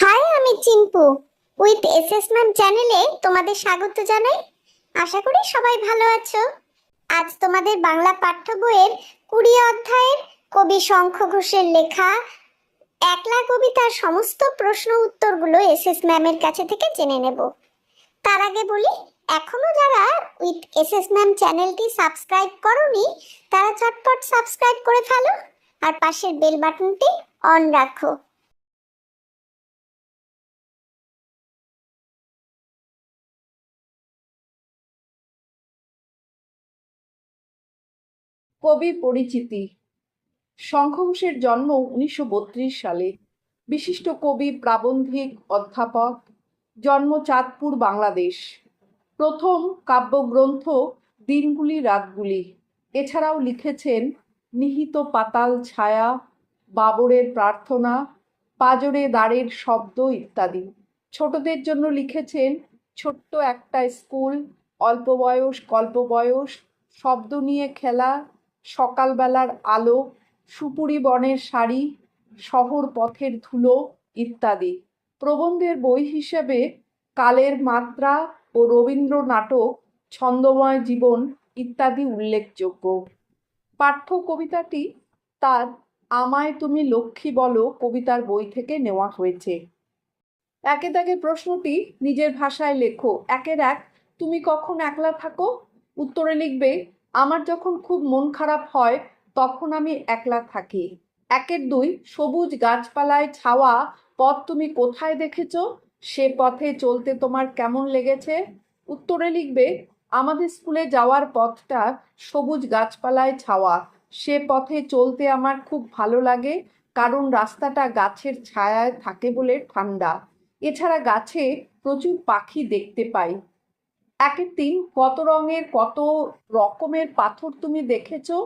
High, আমি Chimpu with SS ma'am চ্যানেলে তোমাদের স্বাগত জানাই। আশা করি সবাই ভালো আছো। আজ তোমাদের বাংলা পাঠ্য বইয়ের 20 অধ্যায়ের কবি শঙ্খ ঘোষের লেখা একলা কবিতার সমস্ত প্রশ্ন উত্তরগুলো এসএস ম্যামের কাছে থেকে জেনে নেব। তার আগে বলি, এখনো যারা উইথ এসএস ম্যাম চ্যানেলটি সাবস্ক্রাইব করোনি তারা ঝটপট সাবস্ক্রাইব করে ফেলো আর পাশের বেল বাটনটি অন রাখো। কবি পরিচিতি। শঙ্খ ঘোষের জন্ম 1932 সালে। বিশিষ্ট কবি, প্রাবন্ধিক, অধ্যাপক। জন্ম চাঁদপুর, বাংলাদেশ। প্রথম কাব্যগ্রন্থ দিনগুলি রাতগুলি। এছাড়াও লিখেছেন নিহিত পাতাল ছায়া, বাবরের প্রার্থনা, পাজরে দ্বারের শব্দ ইত্যাদি। ছোটদের জন্য লিখেছেন ছোট্ট একটা স্কুল, অল্প বয়স, কল্প বয়স, শব্দ নিয়ে খেলা, সকালবেলার আলো, সুপুরি বনের শাড়ি, শহর পথের ধুলো ইত্যাদি। প্রবন্ধের বই হিসেবে কালের মাত্রা ও রবীন্দ্র নাটক, ছন্দময় জীবন ইত্যাদি উল্লেখযোগ্য। পাঠ্য কবিতাটি তার আমায় তুমি লক্ষ্মী বলো কবিতার বই থেকে নেওয়া হয়েছে। একে দাগে প্রশ্নটি নিজের ভাষায় লেখো। 1 তুমি কখন একলা থাকো? উত্তরে লিখবে, আমার যখন খুব মন খারাপ হয় তখন আমি একলা থাকি। 2 সবুজ গাছপালায় ছাওয়া পথ তুমি কোথায় দেখেছ? সে পথে চলতে তোমার কেমন লেগেছে? উত্তরে লিখবে, আমাদের স্কুলে যাওয়ার পথটা সবুজ গাছপালায় ছাওয়া, সে পথে চলতে আমার খুব ভালো লাগে, কারণ রাস্তাটা গাছের ছায়ায় থাকে বলে ঠান্ডা। এছাড়া গাছে প্রচুর পাখি দেখতে পাই। 3 কত রঙের কত রকমের পাথর তুমি দেখেছো?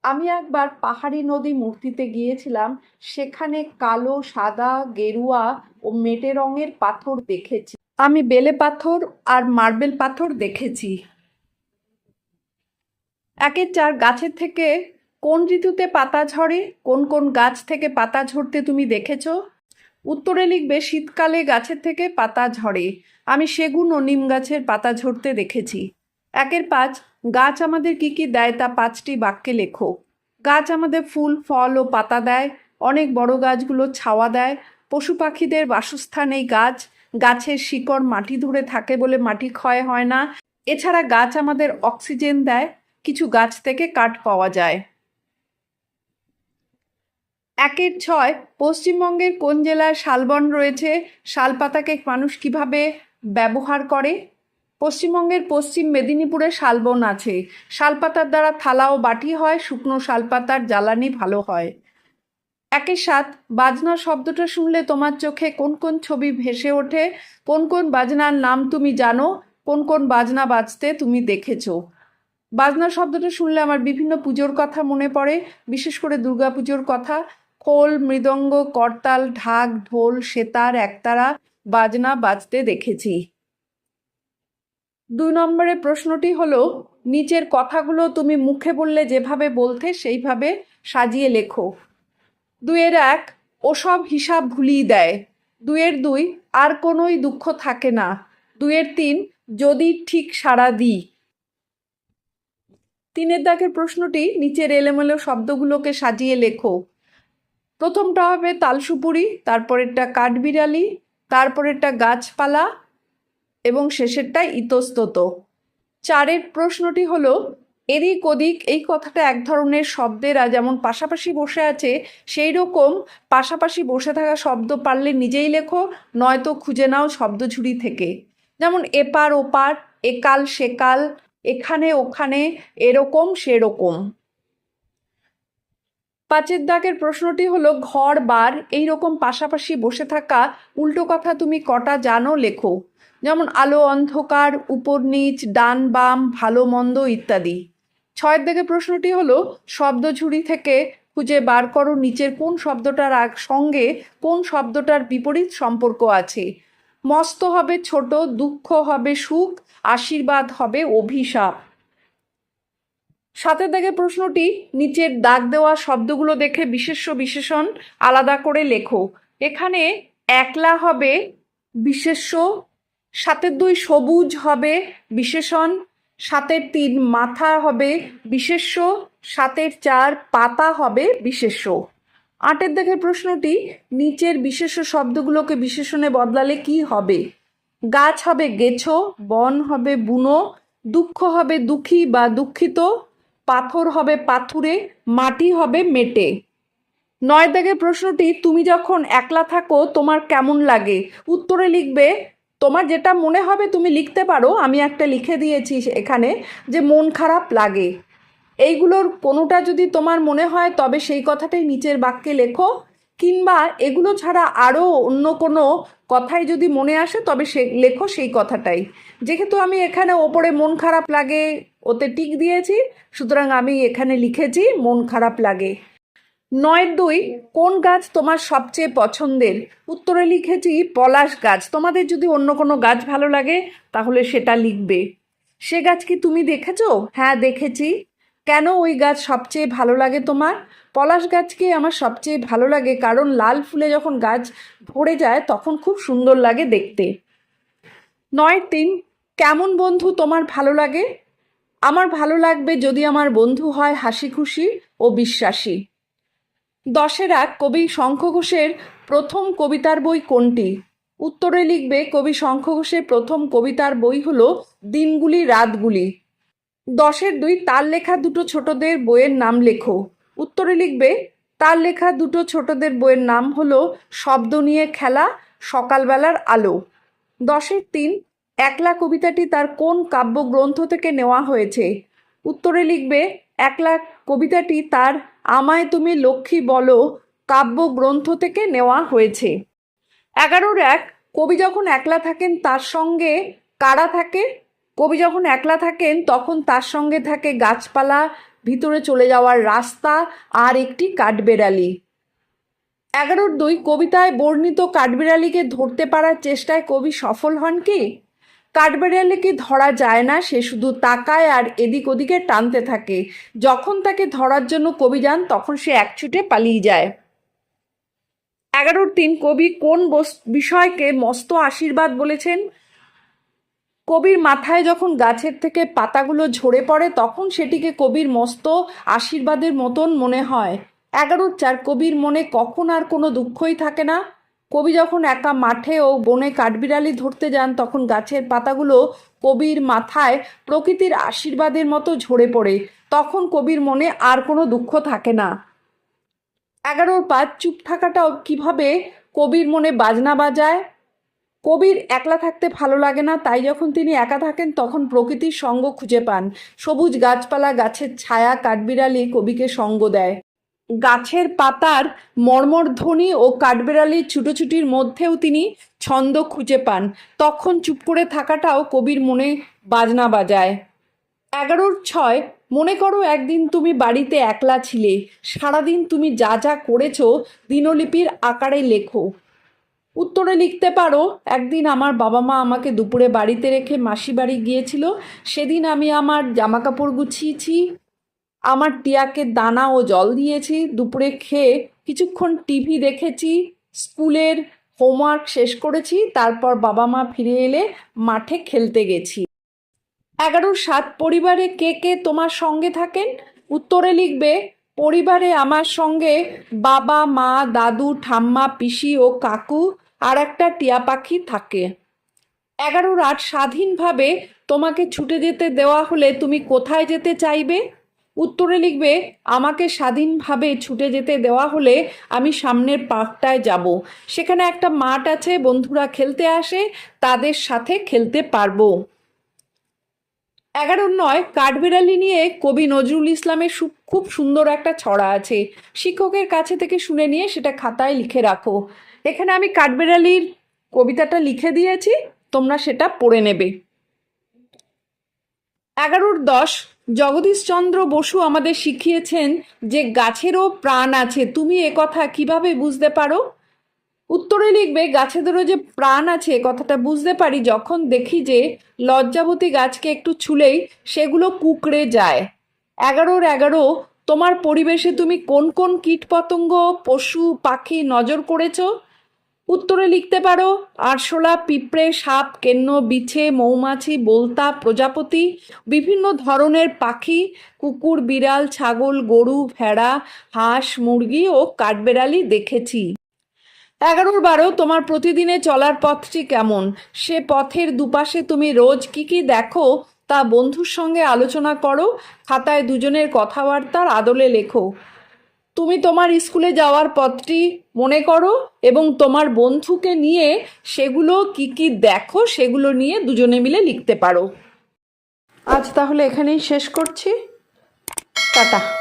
আমি একবার পাহাড়ি নদী মূর্তিতে গিয়েছিলাম, সেখানে কালো, সাদা, গেরুয়া ও মেটে রঙের পাথর দেখেছি। আমি বেলে পাথর আর মার্বেল পাথর দেখেছি। 4 গাছের থেকে কোন ঋতুতে পাতা ঝরে? কোন কোন গাছ থেকে পাতা ঝরতে তুমি দেখেছো? উত্তরে লিখবে, শীতকালে গাছের থেকে পাতা ঝরে, আমি সেগুন ও নিম গাছের পাতা ঝরতে দেখেছি। 5 গাছ আমাদের কি কি দেয় তা 5টি বাক্যে লেখো। গাছ আমাদের ফুল, ফল ও পাতা দেয়। অনেক বড় গাছগুলো ছাওয়া দেয়। পশু পাখিদের বাসস্থান এই গাছ। গাছের শিকড় মাটি ধরে থাকে বলে মাটি ক্ষয় হয় না। এছাড়া গাছ আমাদের অক্সিজেন দেয়। কিছু গাছ থেকে কাঠ পাওয়া যায়। 6 পশ্চিমবঙ্গের কোন জেলায় শালবন রয়েছে? শালপাতাকে মানুষ কিভাবে ব্যবহার করে? পশ্চিমবঙ্গের পশ্চিম মেদিনীপুরে শালবন আছে। শালপাতার দ্বারা থালা ও বাটি হয়, শুকনো শালপাতার জ্বালানি ভালো হয়। 7 বাজনা শব্দটা শুনলে তোমার চোখে কোন কোন ছবি ভেসে ওঠে? কোন কোন বাজনার নাম তুমি জানো? কোন কোন বাজনা বাজতে তুমি দেখেছো? বাজনা শব্দটা শুনলে আমার বিভিন্ন পুজোর কথা মনে পড়ে, বিশেষ করে দুর্গাপুজোর কথা। খোল, মৃদঙ্গ, করতাল, ঢাক, ঢোল, সেতার, একতারা বাজনা বাজতে দেখেছি। 2 নম্বরের প্রশ্নটি হলো, নিচের কথাগুলো তুমি মুখে বললে যেভাবে বলতে সেইভাবে সাজিয়ে লেখো। 2 ওসব হিসাব ভুলিয়ে দেয়। 2 আর কোনোই দুঃখ থাকে না। 2 যদি ঠিক সাড়া দিই। 3 প্রশ্নটি নিচের এলোমেলো শব্দগুলোকে সাজিয়ে লেখো। প্রথমটা হবে তালসুপুরি, তারপরেরটা কাঠবিড়ালি, তারপরেরটা গাছপালা এবং শেষেরটা ইতস্তত। 4 প্রশ্নটি হলো, এদিক ওদিক এই কথাটা এক ধরনের শব্দেরা যেমন পাশাপাশি বসে আছে, সেই রকম পাশাপাশি বসে থাকা শব্দ পারলে নিজেই লেখো, নয়তো খুঁজে নাও শব্দঝুড়ি থেকে। যেমন এপার ওপার, একাল সেকাল, এখানে ওখানে, এরকম সেরকম। 5 প্রশ্নটি হলো, ঘর বার এই রকম পাশাপাশি বসে থাকা উল্টো কথা তুমি কটা জানো লেখো। যেমন আলো অন্ধকার, উপর নিচ, ডান বাম, ভালো মন্দ ইত্যাদি। 6 প্রশ্নটি হলো, শব্দঝুড়ি থেকে খুঁজে বার করো নিচের কোন শব্দটার সঙ্গে কোন শব্দটার বিপরীত সম্পর্ক আছে। মস্ত হবে ছোট, দুঃখ হবে সুখ, আশীর্বাদ হবে অভিশাপ। 7 প্রশ্নটি, নিচের দাগ দেওয়া শব্দগুলো দেখে বিশেষ্য বিশেষণ আলাদা করে লেখো। এখানে একলা হবে বিশেষ্য, 7-2 সবুজ হবে বিশেষণ, 7-3 মাথা হবে বিশেষ্য, 7-4 পাতা হবে বিশেষ্য। 8-এর দেখে প্রশ্নটি, নিচের বিশেষ্য শব্দগুলোকে বিশেষণে বদলালে কি হবে? গাছ হবে গেছো, বন হবে বুনো, দুঃখ হবে দুঃখী বা দুঃখিত, পাথর হবে পাথুরে, মাটি হবে মেটে। 9 দাগের প্রশ্নটি, তুমি যখন একলা থাকো তোমার কেমন লাগে? উত্তরে লিখবে, তোমার যেটা মনে হবে তুমি লিখতে পারো, আমি একটা লিখে দিয়েছি এখানে যে মন খারাপ লাগে। এইগুলোর কোনোটা যদি তোমার মনে হয় তবে সেই কথাটাই নিচের বাক্যে লেখো, কিংবা এগুলো ছাড়া আরও অন্য কোনো কথাই যদি মনে আসে তবে সে লেখো সেই কথাটাই। যেহেতু আমি এখানে ওপরে মন খারাপ লাগে ওতে টিক দিয়েছি, সুতরাং আমি এখানে লিখেছি মন খারাপ লাগে। 9-2, কোন গাছ তোমার সবচেয়ে পছন্দের? উত্তরে লিখেছি পলাশ গাছ। তোমাদের যদি অন্য কোনো গাছ ভালো লাগে তাহলে সেটা লিখবে। সে গাছ কি তুমি দেখেছো? হ্যাঁ দেখেছি। কেন ওই গাছ সবচেয়ে ভালো লাগে তোমার? পলাশ গাছকে আমার সবচেয়ে ভালো লাগে কারণ লাল ফুলে যখন গাছ ভরে যায় তখন খুব সুন্দর লাগে দেখতে। 9-3, কেমন বন্ধু তোমার ভালো লাগে? আমার ভালো লাগবে যদি আমার বন্ধু হয় হাসি খুশি ও বিশ্বাসী। 10-এর এক, কবি শঙ্খ ঘোষের প্রথম কবিতার বই কোনটি? উত্তরে লিখবে, কবি শঙ্খ ঘোষের প্রথম কবিতার বই হলো দিনগুলি রাতগুলি। 10-এর 2, তার লেখা দুটো ছোটদের বইয়ের নাম লেখো। উত্তরে লিখবে, তার লেখা দুটো ছোটদের বইয়ের নাম হলো শব্দ নিয়ে খেলা, সকালবেলার আলো। 10-এর 3, একলা কবিতাটি তার কোন কাব্যগ্রন্থ থেকে নেওয়া হয়েছে? উত্তরে লিখবে, একলা কবিতাটি তার আমায় তুমি লক্ষ্মী বলো কাব্যগ্রন্থ থেকে নেওয়া হয়েছে। 11-র 1, কবি যখন একলা থাকেন তার সঙ্গে কারা থাকে? কবি যখন একলা থাকেন তখন তার সঙ্গে থাকে গাছপালা, ভিতরে চলে যাওয়ার রাস্তা আর একটি কাঠবেড়ালি। 11-র 2, কবিতায় বর্ণিত কাঠবিড়ালিকে ধরতে পারার চেষ্টায় কবি সফল হন কি? কাঠবিড়ালিকে ধরা যায় না, সে শুধু তাকায় আর এদিক ওদিকে টানতে থাকে। যখন তাকে ধরার জন্য কবি যান তখন সে এক ছুটে পালিয়ে যায়। 11-র 3, কবি কোন বিষয়কে মস্ত আশীর্বাদ বলেছেন? কবির মাথায় যখন গাছের থেকে পাতাগুলো ঝরে পড়ে তখন সেটিকে কবির মস্ত আশীর্বাদের মতন মনে হয়। 11-র 4, কবির মনে কখন আর কোনো দুঃখই থাকে না? কবি যখন একা মাঠে ও বনে কাঠবিড়ালি ধরতে যান তখন গাছের পাতাগুলো কবির মাথায় প্রকৃতির আশীর্বাদের মতো ঝরে পড়ে, তখন কবির মনে আর কোনো দুঃখ থাকে না। 11-র 5, চুপ থাকাটাও কিভাবে কবির মনে বাজনা বাজায়? কবির একলা থাকতে ভালো লাগে না, তাই যখন তিনি একা থাকেন তখন প্রকৃতির সঙ্গ খুঁজে পান। সবুজ গাছপালা, গাছের ছায়া, কাঠবিড়ালি কবিকে সঙ্গ দেয়। গাছের পাতার মর্মর ধ্বনি ও কাঠবিড়ালির ছুটোছুটির মধ্যেও তিনি ছন্দ খুঁজে পান, তখন চুপ করে থাকাটাও কবির মনে বাজনা বাজায়। 11-র 6, মনে করো একদিন তুমি বাড়িতে একলা ছিলে, সারাদিন তুমি যা যা করেছো দিনলিপির আকারে লেখো। উত্তরে লিখতে পারো, একদিন আমার বাবা মা আমাকে দুপুরে বাড়িতে রেখে মাসি বাড়ি গিয়েছিল, সেদিন আমি আমার জামাকাপড় গুছিয়েছি, আমার টিয়াকে দানা ও জল দিয়েছি, দুপুরে খেয়ে কিছুক্ষণ টিভি দেখেছি, স্কুলের হোমওয়ার্ক শেষ করেছি, তারপর বাবা মা ফিরে এলে মাঠে খেলতে গেছি। 11-র 7, পরিবারে কে কে তোমার সঙ্গে থাকেন? উত্তরে লিখবে, পরিবারে আমার সঙ্গে বাবা মা দাদু ঠাম্মা পিসি ও কাকু আর একটা টিয়া পাখি থাকে। 11-র 8, স্বাধীনভাবে তোমাকে ছুটে যেতে দেওয়া হলে তুমি কোথায় যেতে চাইবে? উত্তরে লিখবে, আমাকে স্বাধীনভাবে ছুটে যেতে দেওয়া হলে আমি সামনের পার্কটায় যাব, সেখানে একটা মাঠ আছে, বন্ধুরা খেলতে আসে, তাদের সাথে খেলতে পারবো। 11-র 9, কাঠবিড়ালি নিয়ে কবি নজরুল ইসলামের খুব সুন্দর একটা ছড়া আছে, শিক্ষকের কাছে থেকে শুনে নিয়ে সেটা খাতায় লিখে রাখো। এখানে আমি কাঠবিড়ালির কবিতাটা লিখে দিয়েছি, তোমরা সেটা পড়ে নেবে। 11-র 10, জগদীশচন্দ্র বসু আমাদের শিখিয়েছেন যে গাছেরও প্রাণ আছে, তুমি একথা কিভাবে বুঝতে পারো? উত্তরে লিখবে, গাছেদেরও যে প্রাণ আছে কথাটা বুঝতে পারি যখন দেখি যে লজ্জাবতী গাছকে একটু ছুলেই সেগুলো কুঁকড়ে যায়। 11-র 11, তোমার পরিবেশে তুমি কোন কোন কীটপতঙ্গ পশু পাখি নজর করেছো? উত্তরে লিখতে পারো আরশোলা, পিঁপড়ে, সাপ, কেন্ন, বিছে, মৌমাছি, বোলতা, প্রজাপতি, বিভিন্ন ধরনের পাখি, কুকুর, বিড়াল, ছাগল, গরু, ভেড়া, হাঁস, মুরগি ও কাঠবেড়ালি দেখেছি। 11-12 তোমার প্রতিদিনে চলার পথটি কেমন? সে পথের দুপাশে তুমি রোজ কি কি দেখো তা বন্ধুর সঙ্গে আলোচনা করো। খাতায় দুজনের কথাবার্তার আদলে লেখো। তুমি তোমার স্কুলে যাওয়ার পথটি মনে করো এবং তোমার বন্ধুকে নিয়ে সেগুলো কি কি দেখো সেগুলো নিয়ে দুজনে মিলে লিখতে পারো। আজ তাহলে এখানেই শেষ করছি। টাটা।